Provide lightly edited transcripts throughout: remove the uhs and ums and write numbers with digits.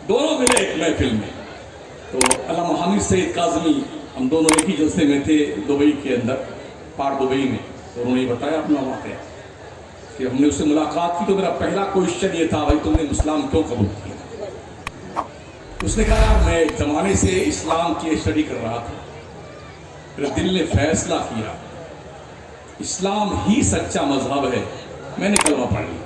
دونوں ملے ایک محفل میں. تو علامہ حامد سعید کاظمی ہم دونوں ایک ہی جلسے میں تھے دبئی کے اندر، پار دبئی میں. تو انہوں نے بتایا اپنا واقعہ کہ ہم نے اس سے ملاقات کی تو میرا پہلا کوشچن یہ تھا بھائی تم نے اسلام کیوں قبول کیا؟ اس نے کہا میں ایک زمانے سے اسلام کی اسٹڈی کر رہا تھا، میرے دل نے فیصلہ کیا اسلام ہی سچا مذہب ہے، میں نے کلمہ پڑھ لیا.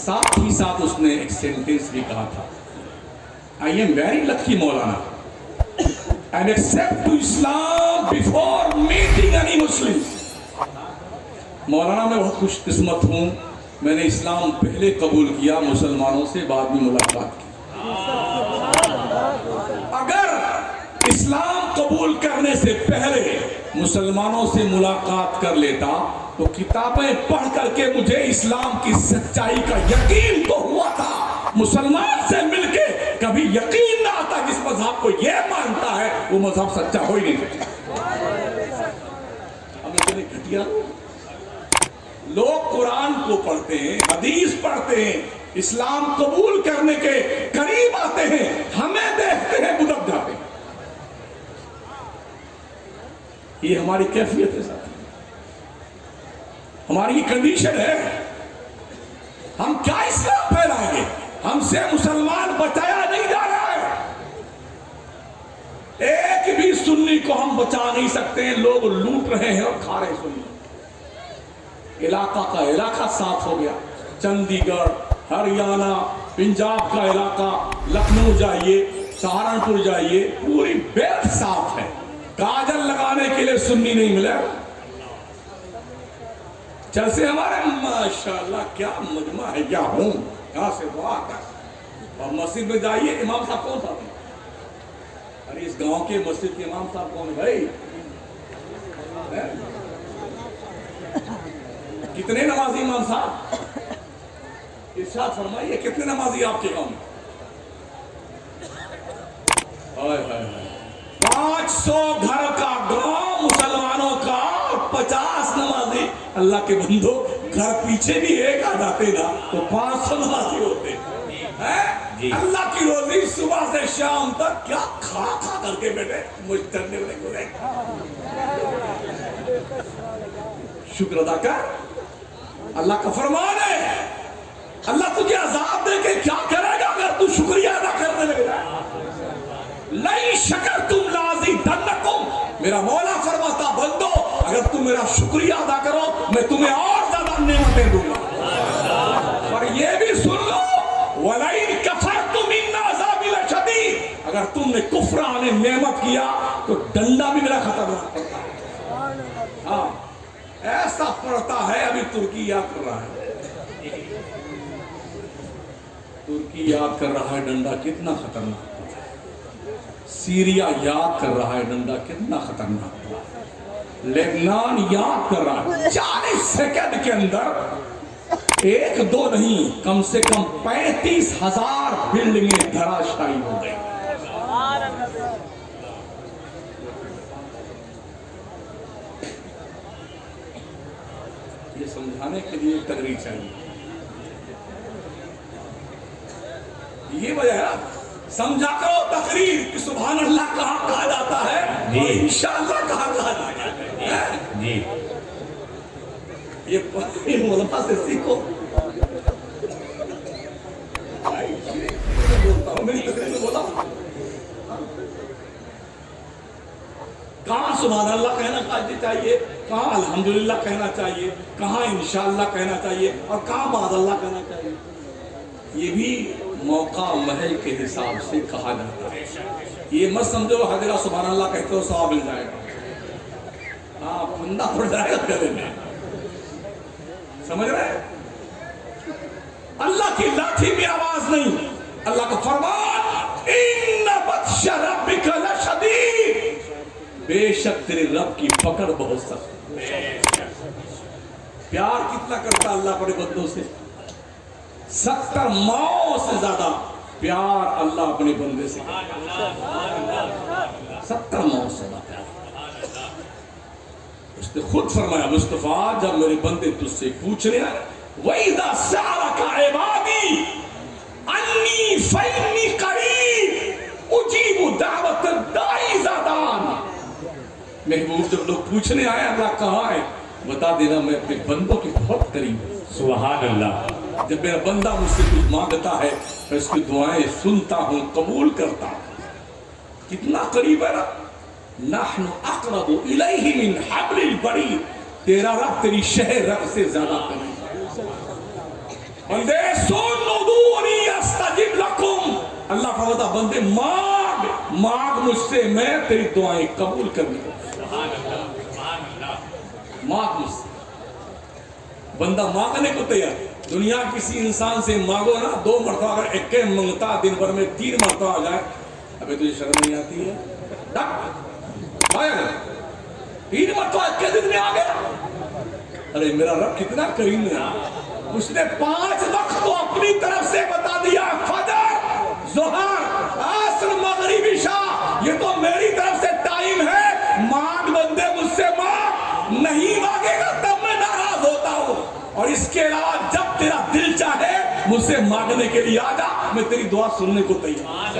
ساتھ ہی ساتھ اس نے ایک سینٹنس بھی کہا تھا I am very lucky Maulana and accept to Islam before meeting any Muslim. مولانا میں بہت خوش قسمت ہوں، میں نے اسلام پہلے قبول کیا مسلمانوں سے، بعد میں ملاقات کی. اگر اسلام قبول کرنے سے پہلے مسلمانوں سے ملاقات کر لیتا تو کتابیں پڑھ کر کے مجھے اسلام کی سچائی کا یقین تو ہوا تھا، مسلمان سے مل کے کبھی یقین نہ آتا جس مذہب کو یہ مانتا ہے وہ مذہب سچا ہو ہی نہیں سکتا. ہم اتنے گھٹیا لوگ قرآن کو پڑھتے ہیں، حدیث پڑھتے ہیں، اسلام قبول کرنے کے قریب آتے ہیں، ہمیں دیکھتے ہیں بدک جاتے ہیں. یہ ہماری کیفیت ہے ساتھ، ہماری یہ کنڈیشن ہے. ہم کیا اسلام پھیلائیں گے؟ ہم سے مسلمان بچایا نہیں جا رہا ہے. ایک بھی سنی کو ہم بچا نہیں سکتے ہیں، لوگ لوٹ رہے ہیں اور کھا رہے ہیں. سنی علاقہ کا علاقہ صاف ہو گیا، چندی گڑھ، ہریانہ، پنجاب کا علاقہ، لکھنؤ جائیے، سہارنپور جائیے، پوری بیلٹ صاف ہے. کاجل لگانے کے لیے سنی نہیں ملے. جیسے ہمارے ماشاءاللہ کیا مجمع ہے، کیا ہوں یہاں سے بات ہے. اور مسجد میں جائیے، امام صاحب کون صاحب ہیں؟ ارے اس گاؤں کے مسجد کے امام صاحب کون ہے بھائی؟ کتنے نمازی امام صاحب؟ ارشاد فرمائیے کتنے نمازی آپ کے گاؤں میں؟ 500 گھر کا گاؤں مسلمانوں کا، 50 نمازی. اللہ کے بندو گھر پیچھے بھی ایک آ جاتے نا تو 500 نمازی ہوتے. اللہ کی روزی صبح سے شام تک کیا کھا کھا کر کے بیٹھے مجھنے والے کو دیکھ. شکر ادا کر، اللہ کا فرمان ہے. اللہ تجھے عذاب دے کے کیا کرے گا اگر تو شکریہ ادا کرنے لگے گا. لَئِن شَكَرْتُمْ لَأَزِيدَنَّكُمْ، میرا مولا فرماتا بندو اگر تم میرا شکریہ ادا کرو میں تمہیں اور زیادہ نعمتیں دوں گا. اور یہ بھی سن لو وَلَئِن كَفَرْتُمْ إِنَّ عَذَابِي لَشَدِيدٌ، اگر تم نے کفران نعمت کیا تو ڈنڈا بھی میرا خطرناک پڑتا ہے. ہاں ایسا پڑتا ہے. ابھی ترکی یاد کر رہا ہے، ترکی یاد کر رہا ہے ڈنڈا کتنا خطرناک. سیریا یاد کر رہا ہے ڈنڈا کتنا خطرناک تھا. لبنان یاد کر رہا ہے. 40 سیکنڈ کے اندر ایک دو نہیں کم سے کم 35,000 بلڈنگیں دھراشائی ہو گئی. یہ سمجھانے کے لیے تقریر چاہیے. یہ وجہ ہے سمجھا کرو تقریر کہ سبحان اللہ کہاں کہا جاتا ہے اور انشاءاللہ کہاں کہا جاتا ہے. یہ علماء سے سیکھو. میری تقریر میں بولا کہاں سبحان اللہ کہنا چاہیے، کہاں الحمدللہ کہنا چاہیے، کہاں انشاءاللہ کہنا چاہیے اور کہاں بعد اللہ کہنا چاہیے. یہ بھی موقع محل کے حساب سے کہا جاتا ہے. یہ مت سمجھو حضرہ سبحان اللہ کہتے ہو ثواب مل جائے گا. ہاں پھندا پڑ جائے گا گلے میں. سمجھ رہے؟ اللہ کی لاٹھی میں آواز نہیں. اللہ کا فرمان ان بطش ربک لشدید، بے شک تیرے رب کی پکڑ بہت سخت. پیار کتنا کرتا اللہ بڑے بندوں سے؟ 70 ماؤں سے زیادہ پیار اللہ اپنے بندے سے کرتا. 70 ماؤں سے زیادہ پیار. اس نے خود فرمایا مصطفیٰ جب میرے بندے تجھ سے پوچھ رہے ہیں وَإِذَا سَأَلَكَ عِبَادِي महबूब जब लोग पूछने आए अल्लाह कहाँ है, बता देना मैं अपने बंदों के बहुत करीब हूँ। सुभान अल्लाह। जब मेरा बंदा मुझसे कुछ मांगता है मैं उसकी दुआएं सुनता हूँ, कबूल करता हूँ। कितना करीब है ना, नहनु अक़रबु इलैहि मिन हब्लिल वरीद, तेरा रब तेरी शहर रब से ज्यादा करीब है। बंदे सुन उदूनी अस्तजिब लकुम, अल्लाह फरमाता बंदे मांग मांग मुझसे, मैं तेरी दुआएं कबूल करने मांग मुझसे। बंदा मांगने को तैयार। दुनिया किसी इंसान से मांगो ना 2 मरतबा, अगर एक मांगता दिन भर में 3 मरतबा आ जाए, अबे तुझे शर्म नहीं आती है? 3 मरतबा एक दिन में आ गया। अरे मेरा रब कितना करीम है, उसने 5 वक्त तो अपनी तरफ से बता दिया, फजर ज़ोहर असर मगरिब इशा, ये तो मेरी तरफ से टाइम है। मांग बंदे मुझसे मांग, नहीं मांगेगा तब मैं नाराज होता हूँ। और इसके अलावा जब तेरा दिल चाहे मुझसे मांगने के लिए आ जा, मैं तेरी दुआ सुनने को तैयार।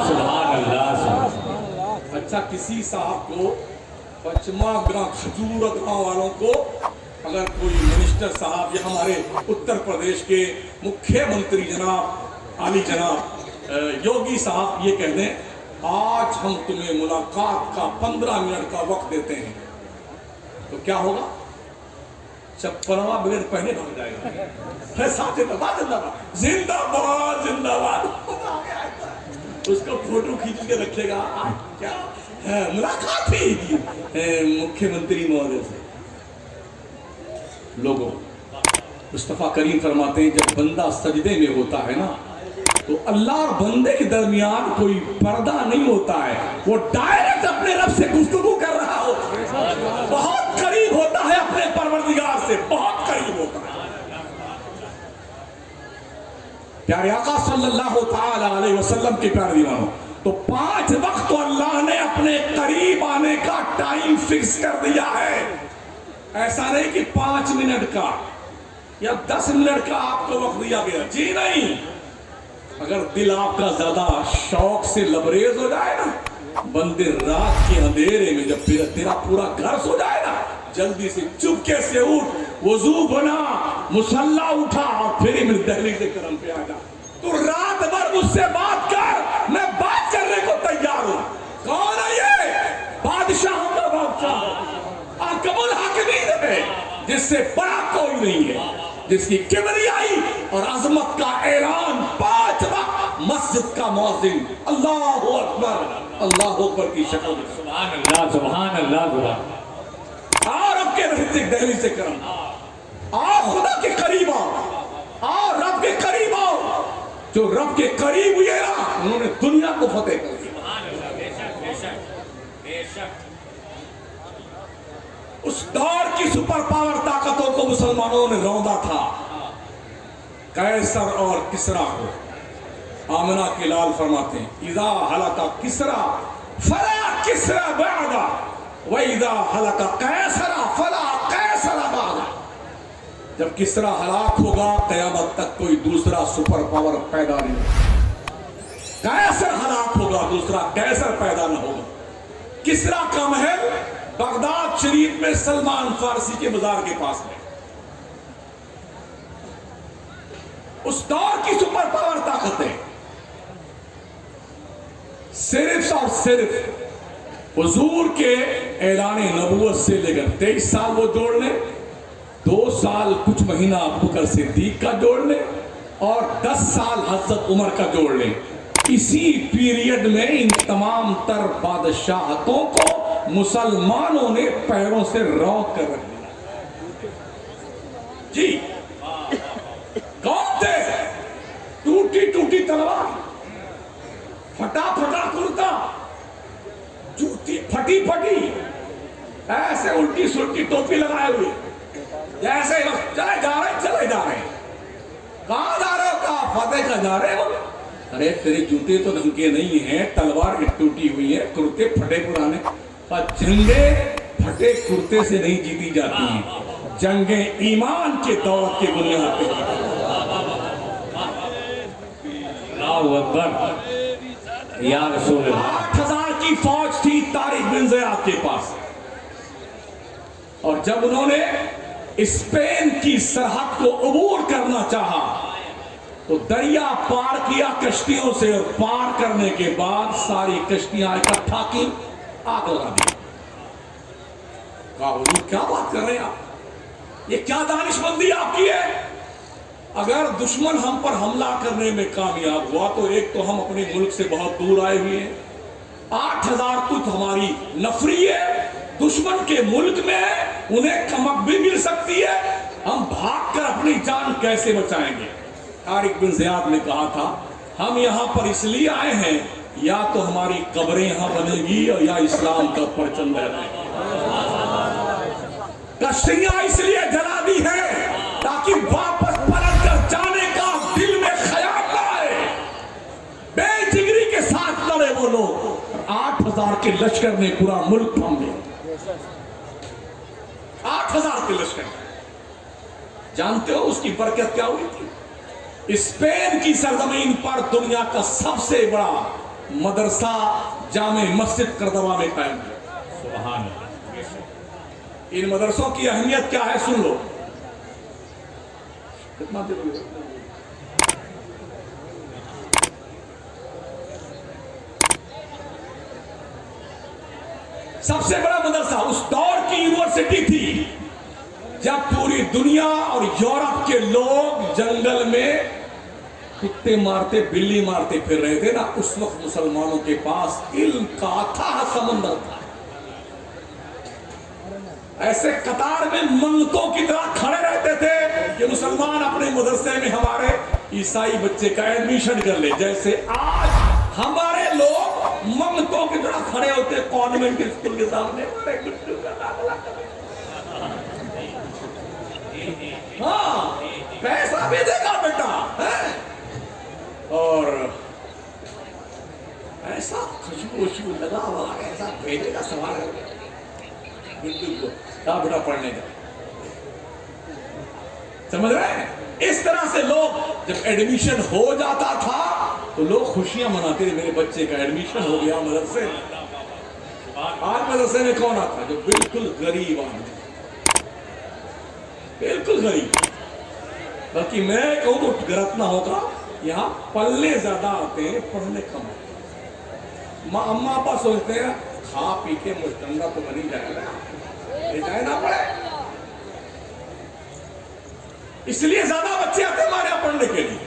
सुभान अल्लाह। अच्छा, किसी साहब को पचमा गांव खजूरत गांव वालों को अगर कोई मिनिस्टर साहब या हमारे उत्तर प्रदेश के मुख्यमंत्री जनाब आली जनाब योगी साहब ये कह दें, आज हम तुम्हें मुलाकात का 15 मिनट का वक्त देते हैं, तो क्या होगा? चप्पलवा बगैर पहने भाग जाएगा। जिंदाबाद जिंदाबाद। उसको फोटो खींच के रखेगा, क्या मुलाकात थी मुख्यमंत्री महोदय से। लोगों, मुस्तफा करीम फरमाते हैं जब बंदा सजदे में होता है ना, तो अल्लाह और बंदे के दरमियान कोई पर्दा नहीं होता है, वो डायरेक्ट अपने रब से गुफ्तगू कर रहा हो, बहुत करीब होता है अपने परवरदिगार से, बहुत करीब होता है। प्यारे आका सल्लल्लाहु ताला अलैहि वसल्लम के प्यारे दीवानों, तो 5 वक्त तो अल्लाह ने अपने करीब आने का टाइम फिक्स कर दिया है। ऐसा नहीं कि 5 मिनट का या 10 मिनट का आपको वक्त दिया गया, जी नहीं। अगर दिल आपका ज्यादा शौक से लबरेज हो जाए ना, बंदे रात के अंधेरे में जब तेरा पूरा घर सो जाए ना, जल्दी से चुपके से उठ, वजू बना, मुसल्ला उठा और फिर मेरी दहलीज से करम पे आ जा। तू रात भर मुझसे बात कर, मैं बात करने को तैयार हूं। कौन है ये? बादशाह का बादशाह अकबुल हाकिमीन है, जिससे बड़ा कोई नहीं है, जिसकी किबरियाई और अजमत का ऐलान 5 वक्त मस्जिद का मुअज्जिन अल्लाहु अकबर की शक्ल में। सुभान अल्लाह सुभान अल्लाह सुभान। और रब के नजदीक दहलीज से करम, आओ खुदा के करीब आओ, आओ रब के करीब आओ। जो रब के करीब हुए ना, उन्होंने दुनिया को फतेह कर दिया। उस दौर की सुपर पावर ताकतों को मुसलमानों ने रौंदा था, कैसर और किसरा को। आमना के लाल फरमाते हैं, इदा हलका किसरा फला किसरा बादा व इदा हलका कैसरा फला कैसरा बादा। जब किसरा हलाक होगा, कयामत तक कोई दूसरा सुपर पावर पैदा नहीं होगा। कैसर हलाक होगा, दूसरा कैसर पैदा न होगा। किसरा का महल बगदाद शरीफ में सलमान फारसी के बाजार के पास में। उस दौर की सुपर पावर ताकतें सिर्फ और सिर्फ हुजूर के ऐलान नबूवत से लेकर 23 साल वो जोड़ ले, 2 साल कुछ महीना अबू बकर सिद्दीक का जोड़ ले और 10 साल हजरत उमर का जोड़ ले। इसी पीरियड में इन तमाम तर बादशाहतों को मुसलमानों ने पैरों से रौंद कर रख दिया। जी, कौन थे? टूटी टूटी तलवार, फटा फटा कुर्ता, जूती फटी फटी, ऐसे उल्टी सुल्टी टोपी लगाए हुए, जैसे चले जा रहे। कहां जा रहे हो? कहा फतेह का जा रहे हो। अरे तेरे जूते तो ढंग के नहीं है, तलवार टूटी हुई है, कुर्ते फटे पुराने। पर जंगे फटे कुर्ते से नहीं जीती जाती हैं, जंगे ईमान के दौलत के बुनियाद पे। अल्लाहू अकबर या रसूल अल्लाह। 8000 की फौज थी तारिक बिन ज़ियाद के पास। اور جب انہوں نے اسپین کی سرحد کو عبور کرنا چاہا تو دریا پار کیا کشتیوں سے، اور پار کرنے کے بعد ساری کشتیاں اکٹھا کی، آگ لگا دی۔ کہا حضور کیا بات کر رہے ہیں آپ، یہ کیا دانش مندی آپ کی ہے؟ اگر دشمن ہم پر حملہ کرنے میں کامیاب ہوا تو ایک تو ہم اپنے ملک سے بہت دور آئے ہوئے ہیں، 8000 کچھ ہماری نفری ہے، دشمن کے ملک میں ہے، انہیں کمک بھی مل سکتی ہے، ہم بھاگ کر اپنی جان کیسے بچائیں گے؟ طارق بن زیاد نے کہا تھا ہم یہاں پر اس لیے آئے ہیں، یا تو ہماری قبریں یہاں بنے گی اور یا اسلام کا پرچم لہرائے گا۔ کشتیاں اس لیے جلا دی ہیں تاکہ واپس پلٹ کر جانے کا دل میں خیال نہ آئے۔ بے جگری کے ساتھ لڑے وہ لوگ، 8000 کے لشکر نے پورا ملک تھام لیا، 8000 کے لشکر۔ جانتے ہو اس کی برکت کیا ہوئی تھی؟ اسپین کی سرزمین پر دنیا کا سب سے بڑا مدرسہ جامع مسجد کردوا میں قائم کیا۔ سبحان اللہ۔ ان مدرسوں کی اہمیت کیا ہے سن لو۔ کتنا دیر ہو گیا؟ سب سے بڑا مدرسہ اس دور کی یونیورسٹی تھی جب پوری دنیا اور یورپ کے لوگ جنگل میں کتے مارتے بلی مارتے پھر رہے تھے نا، اس وقت مسلمانوں کے پاس علم کا اتھاہ سمندر تھا۔ ایسے قطار میں منگتوں کی طرح کھڑے رہتے تھے کہ مسلمان اپنے مدرسے میں ہمارے عیسائی بچے کا ایڈمیشن کر لے، جیسے آج ہمارے لوگ منگتوں کی طرح کھڑے ہوتے کانوینٹ اسکول کے سامنے۔ ہاں پیسہ بھی دے گا بیٹا، اور ایسا خوشبو لگا ہوا ایسا بھیجے کا سوال ہے بالکل کہاں بیٹا پڑھنے کا، سمجھ رہے ہیں؟ اس طرح سے لوگ جب ایڈمیشن ہو جاتا تھا تو لوگ خوشیاں مناتے تھے، میرے بچے کا ایڈمیشن ہو گیا مدرسے میں۔ آج مدرسے میں کون آتا ہے؟ جو بالکل غریب آدمی، بالکل غریب۔ بلکہ میں کہوں تو غلط نہ ہوگا، یہاں پلے زیادہ آتے ہیں، پڑھنے کم آتے ہیں۔ اماں ابا سوچتے ہیں کھا پی کے مشتنگا تو بنی جائے گا، یہ جائے نہ پڑے، اس لیے زیادہ بچے آتے ہیں ہمارے یہاں پڑھنے کے لیے۔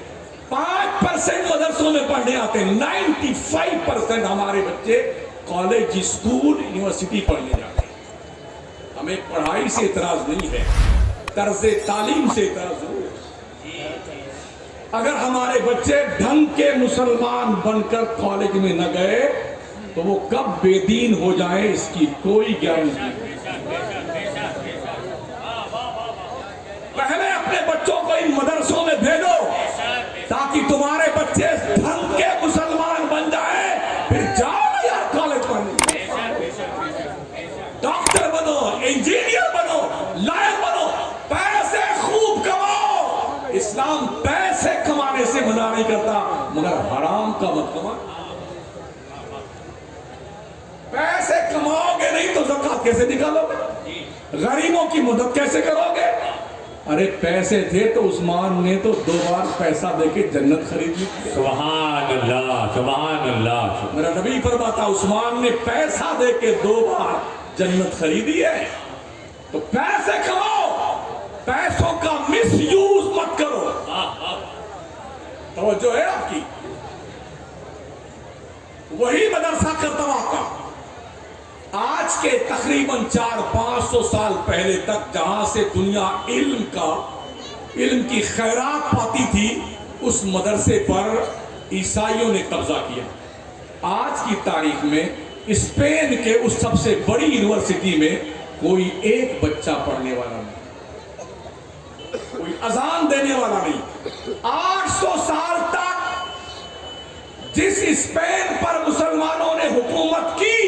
5% مدرسوں میں پڑھنے آتے ہیں، 95% ہمارے بچے کالج اسکول یونیورسٹی پڑھنے جاتے ہیں۔ ہمیں پڑھائی سے اعتراض نہیں ہے، طرز تعلیم سے اعتراض ضرور ہے۔ اگر ہمارے بچے ڈھنگ کے مسلمان بن کر کالج میں نہ گئے تو وہ کب بے دین ہو جائیں اس کی کوئی گارنٹی نہیں۔ پہلے اپنے بچوں کو ان مدرسوں میں بھیجو تاکہ تمہارے بچے ڈھنگ کے مسلمان بن جائیں، پھر جاؤ نا یار کالج پڑھنے، ڈاکٹر بنو، انجینئر بنو، لائر بنو، پیسے خوب کماؤ۔ اسلام پیسے کمانے سے منع نہیں کرتا، مگر حرام کا مت کما۔ پیسے کماؤ گے نہیں تو زکات کیسے نکالو گے؟ غریبوں کی مدد کیسے کرو گے؟ ارے پیسے تھے تو عثمان نے تو 2 بار پیسہ دے کے جنت خرید لی۔ سبحان اللہ، سبحان اللہ۔ میرا نبی فرماتا عثمان نے پیسہ دے کے 2 بار جنت خریدی ہے۔ تو پیسے کماؤ، پیسوں کا مس یوز مت کرو۔ توجہ ہے آپ کی؟ وہی مدرسہ کرتوا کا آج کے تقریباً 400-500 سال پہلے تک جہاں سے دنیا علم کی خیرات پاتی تھی، اس مدرسے پر عیسائیوں نے قبضہ کیا۔ آج کی تاریخ میں اسپین کے اس سب سے بڑی یونیورسٹی میں کوئی ایک بچہ پڑھنے والا نہیں، کوئی اذان دینے والا نہیں۔ 800 سال تک جس اسپین پر مسلمانوں نے حکومت کی،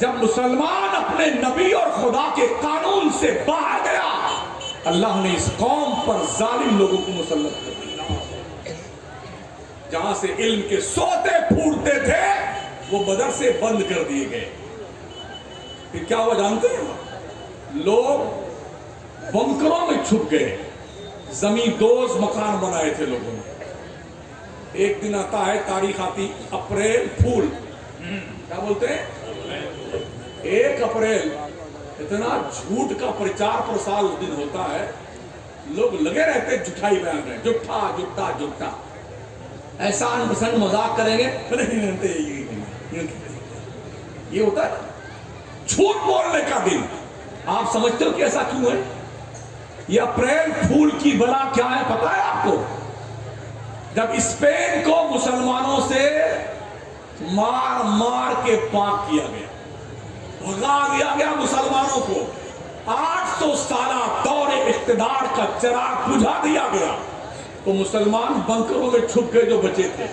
جب مسلمان اپنے نبی اور خدا کے قانون سے باہر گیا، اللہ نے اس قوم پر ظالم لوگوں کو مسلط کر دیا۔ جہاں سے علم کے سوتے پھوٹتے تھے وہ مدرسے بند کر دیے گئے۔ پھر کیا ہوا جانتے ہیں؟ लोग बंकरों में छुप गए, जमीन दोज मकान बनाए थे लोगों ने। एक दिन आता है, तारीख आती अप्रैल फूल, क्या बोलते हैं 1 अप्रैल, इतना झूठ का प्रचार प्रसार उस दिन होता है, लोग लगे रहते झूठाई बयान में, झूठा झूठा झूठा, ऐसा अनपसंद मजाक करेंगे, ये होता है झूठ बोलने का दिन। आप समझते हो कि ऐसा क्यों है? ये अप्रैल फूल की बला क्या है पता है आपको? जब स्पेन को मुसलमानों से मार मार के पाक किया गया, भगा दिया गया मुसलमानों को, 800 साला दौरे इख्तिदार का चिराग बुझा दिया गया, तो मुसलमान बंकरों में छुप गए जो बचे थे।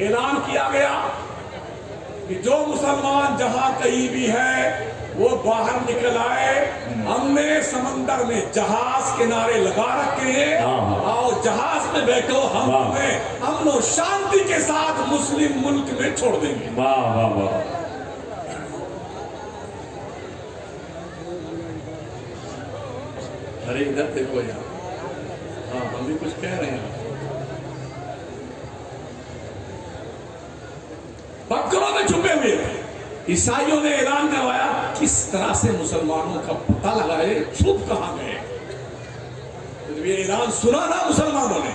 ऐलान किया गया कि जो मुसलमान जहां कहीं भी है वो बाहर निकल आए। हमने समंदर में जहाज किनारे लगा रखे हैं, और जहाज में बैठो, हम तुम्हें अमन और शांति के साथ मुस्लिम मुल्क में छोड़ देंगे। वाह वाह वाह। अरे इधर देखो यार, हाँ हम भी कुछ कह रहे हैं। बंकरों में छुपे हुए ईसाइयों ने ऐलान करवाया, किस तरह से मुसलमानों का पता लगाए छुप कहां गए। तो ये ऐलान सुना ना मुसलमानों ने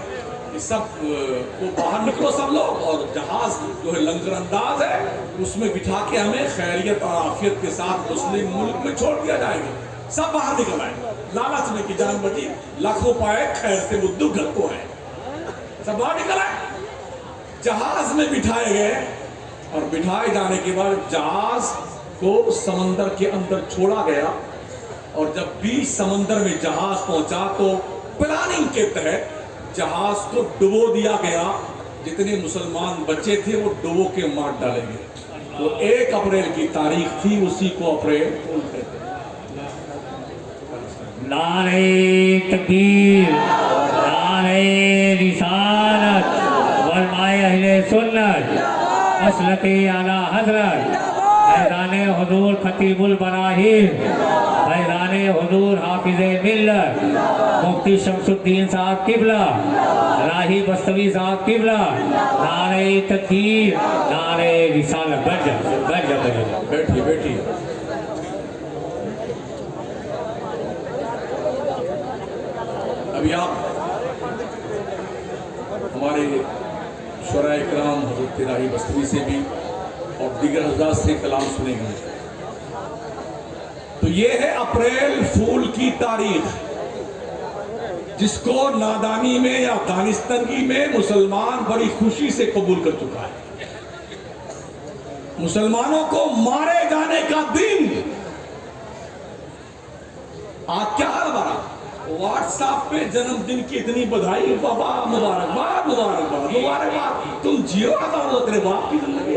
कि सब को बाहर निकलो सब लोग, और जहाज जो है लंगर अंदाज है उसमें बिठा के हमें खैरियत और आफियत के साथ मुस्लिम मुल्क में छोड़ दिया जाएगा। सब बाहर निकल आए, लालच में की जान बची, लाखों पाए खैर से बुद्धू घर को आए, सब बाहर निकल आए, जहाज में बिठाए गए, और बिठाए जाने के बाद जहाज को समंदर के अंदर छोड़ा गया, और जब बीच समंदर में जहाज पहुंचा तो प्लानिंग के तहत जहाज को डुबो दिया गया। जितने मुसलमान बच्चे थे वो डुबो के मार डाले गए। तो 1 अप्रैल की तारीख थी, उसी को अप्रैल फूल कहते हैं। नारे तकबीर, नारे रिसालत, वलमाए अहले सुन्नत, असलते आला हजरत, फैज़ाने हुजूर खतीबुल बराहीम, फैज़ाने हुजूर हाफिज़े मिल्लत, मुफ्ती शमसुद्दीन साहब किबला, राही बस्तवी साहब किबला, नारे तकबीर, नारे रिसालत। बैठ जा बैठ जा बैठ जा। बैठिए बैठिए। अभी आप हमारे शुरा इकराम हज़रत राही बस्तवी से भी और दीगर हज़रात से कलाम सुनेंगे। तो ये है अप्रैल फूल की तारीख, जिसको नादानी में या दानिस्तगी में मुसलमान बड़ी खुशी से कबूल कर चुका है। मुसलमानों को मारे जाने का दिन आज क्या हाल हमारा, व्हाट्सएप पे जन्मदिन की इतनी बधाई, बाबा मुबारकबाद मुबारकबाद मुबारकबाद, तुम जियो हजारों, तेरे बाप की जिंदगी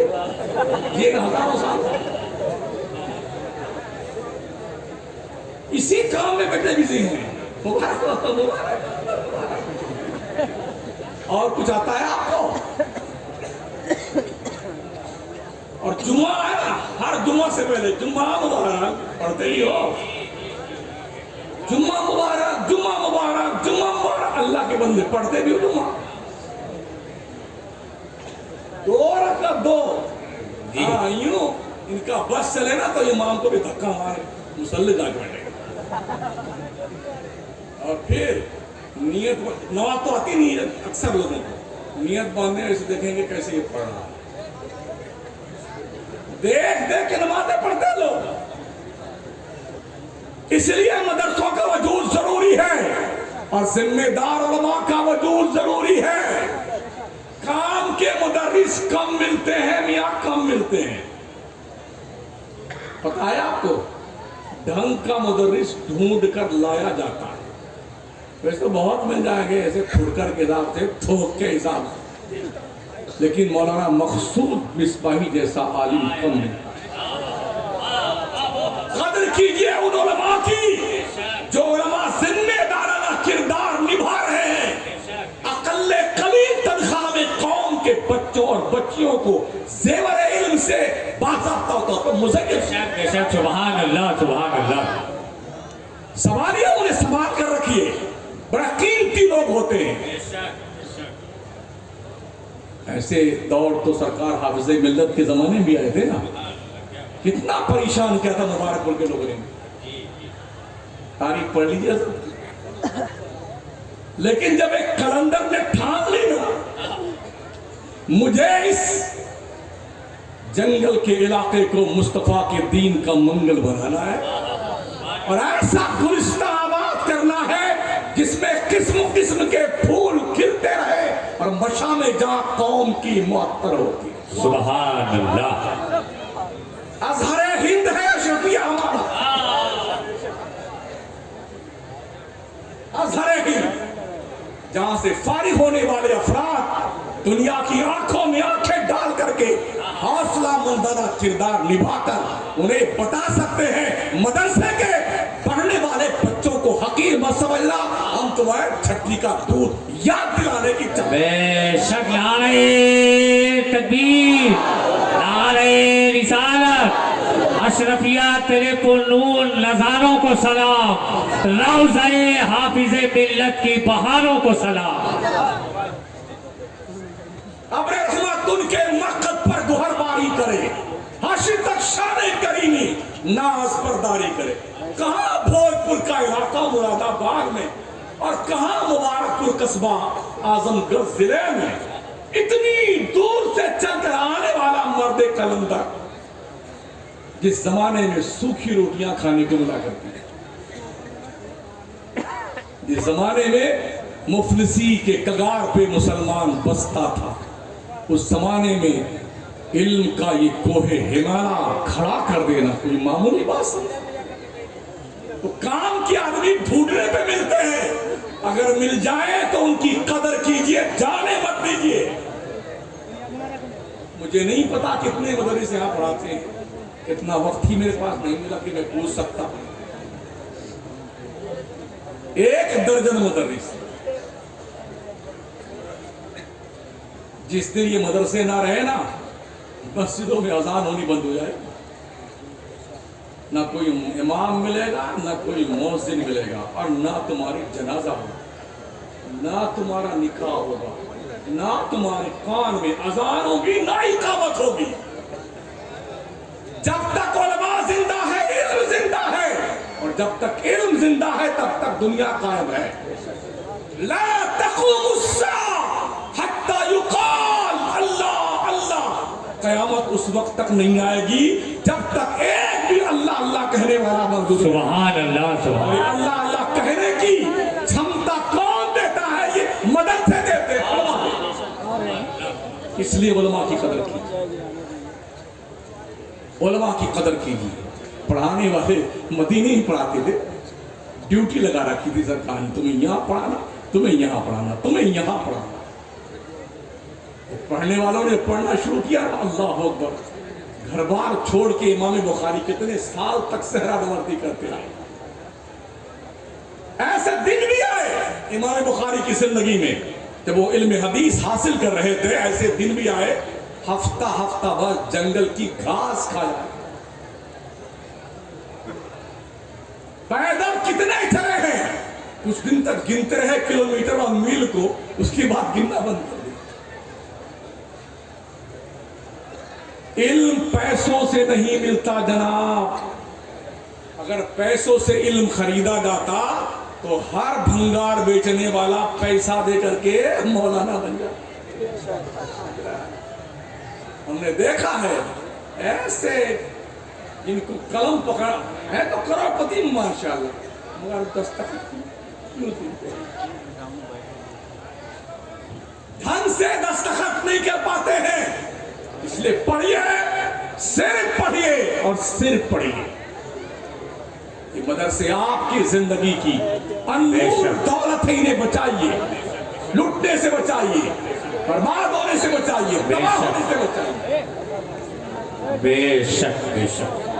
ये हजारों साल इसी काम में बैठे बिजी हैं। मुबारक और कुछ आता है आपको? और जुम्मा है ना, हर जुम्मा से पहले जुम्मा मुबारक पढ़ते ही हो, जुम्मा मुबारक जुम्मा मुबारक जुम्मा मुबारक। अल्लाह के बंदे पढ़ते भी हो जुम्मा, 2 रकात 2। हाँ यूं इनका बस चले ना तो इमाम को भी धक्का मारे, मुसल्ले जाके बैठेगा। और फिर नियत, नमाज तो आती नहीं है अक्सर लोगों को, नियत बांधने ऐसे देखेंगे कैसे ये पढ़ रहा है, देख देख के नमाजें पढ़ते लोग। इसलिए मदरसों का वजूद जरूरी है और जिम्मेदार उलमा का वजूद जरूरी है। काम के मुदर्रिस कम मिलते हैं मियां, कम मिलते हैं। पता है आपको, ढंग का मुदर्रिस ढूंढ कर लाया जाता है। वैसे तो बहुत मिल जाएंगे ऐसे फुड़कर के हिसाब से, थोक के हिसाब से, लेकिन मौलाना मकसूद मिसबाही जैसा आलिम कम मिलता है। कदर कीजिए उन उलमा की जो उलमा जिम्मेदाराना किरदार निभा रहे हैं। अकल्ले कलील तनख्वाह में कौम के बच्चों और बच्चियों को जेवर इल्म से बाज़ाब्ता तौर पर मुज़य्यन। सुभान अल्लाह सुभान अल्लाह। सवालिया उन्हें संभाल कर रखिए, बड़ा कीमती लोग होते हैं। ऐसे दौर तो सरकार हाफिज़े मिल्लत के जमाने में भी आए थे ना, कितना परेशान किया था मुबारकपुर के लोगों ने, तारीख पढ़ लीजिए। लेकिन जब एक कलंदर ने ठान ली ना, मुझे इस जंगल के इलाके को मुस्तफा के दीन का मंगल बनाना है और ऐसा गुलिस्तां आबाद करना है जिसमें किस्म किस्म के फूल खिलते रहे और मशा में जहां कौम की मुअत्तर होती है। सुभान अल्लाह। अजहर हिंद है अशरफिया हमारा, अजहर हिंद, जहां से फारिग होने वाले अफराद दुनिया की आंखों में आंखें डाल करके हौसला मंदाना किरदार निभाकर उन्हें बता सकते हैं, मदरसे के पढ़ने वाले बच्चों को हकीर मत समझना, हम तुम्हें छठी का दूध याद दिलाने की बेशक। नारे तकबीर, नारे रिसालत, अशरफिया तेरे पुरनूर नजारों को सलाम, रौज़े हाफिज़े मिल्लत की बहारों को सलाम। अब रहमत उनके मक़सद पर गुहरबारी करे, हाशिर तक शाने करीमी नाज बरदारी करे। कहाँ भोजपुर का इलाका मुरादाबाद में और कहाँ मुबारकपुर कस्बा आजमगढ़ जिले में, इतनी दूर से चलकर आने वाला मर्द कलंदर, जिस जमाने में सूखी रोटियां खाने को मिला करती है, जिस जमाने में मुफलिसी के कगार पे मुसलमान बसता था, उस जमाने में इल्म का ये कोहे हिमालय खड़ा कर देना कोई मामूली बात समझे? तो काम के आदमी ढूंढने पे मिलते हैं, अगर मिल जाए तो उनकी कदर कीजिए, जाने मत दीजिए। मुझे नहीं पता कितने मदरसे यहाँ पढ़ाते हैं, इतना वक्त ही मेरे पास नहीं मिला कि मैं पूछ सकता। 1 दर्जन मदरसे। जिस दिन ये मदरसे ना रहे ना, मस्जिदों में अजान होनी बंद हो जाए, ना कोई इमाम मिलेगा, ना कोई मौज़िन मिलेगा, और ना तुम्हारी जनाजा होगा, ना तुम्हारा निकाह होगा, ना तुम्हारे कान में अजान होगी, ना इकामत होगी। जब तक उलमा जिंदा है, इल्म जिंदा है, और जब तक इल्म जिंदा है तब तक दुनिया कायम है। ला तक़ूमुस्साअ हत्ता युक़ाल अल्लाह अल्लाह। क़यामत उस वक्त तक नहीं आएगी जब तक एक भी अल्लाह अल्लाह कहने वाला मौजूद है। सुभान अल्लाह, सुभान अल्लाह अल्लाह कहने की क्षमता कौन देता है? ये मदद से देते हैं उलमा। इसलिए उलमा की कदर कीजिए, उलमा की कदर कीजिए। पढ़ाने वाले मदीने ही पढ़ाते थे, ड्यूटी लगा रखी थी सरकार ने, तुम्हें यहाँ पढ़ाना, तुम्हें यहाँ पढ़ाना, तुम्हें यहाँ पढ़ाना। पढ़ने वालों ने पढ़ना शुरू किया, अल्लाह अकबर। घर बार छोड़ के इमाम बुखारी कितने साल तक सहरावर्ती करते रहे। ऐसे दिन भी आए इमाम बुखारी की जिंदगी में जब वो इल्म हदीस हासिल कर रहे थे, ऐसे दिन भी आए हफ्ता हफ्ता भर जंगल की घास खाया। पैदल कितने चले हैं, कुछ दिन तक गिनते रहे किलोमीटर और मील को, उसके बाद गिनना बंद कर दिया। इल्म पैसों से नहीं मिलता जनाब। अगर पैसों से इल्म खरीदा जाता तो हर भंगार बेचने वाला पैसा दे करके मौलाना बन जाता। हमने देखा है ऐसे जिनको कलम पकड़ा है तो करोड़पति माशाल्लाह, मगर दस्तखत क्यों देते? ढंग से दस्तखत नहीं कर पाते हैं। इसलिए पढ़िए, सिर्फ पढ़िए और सिर्फ पढ़िए। ये मदरसे आपकी जिंदगी की अनमोल दौलत है, इन्हें बचाइए, लुटने से बचाइए, बर्बाद होने से बचाइए, तबाह होने से बचाइए। बेशक बेशक।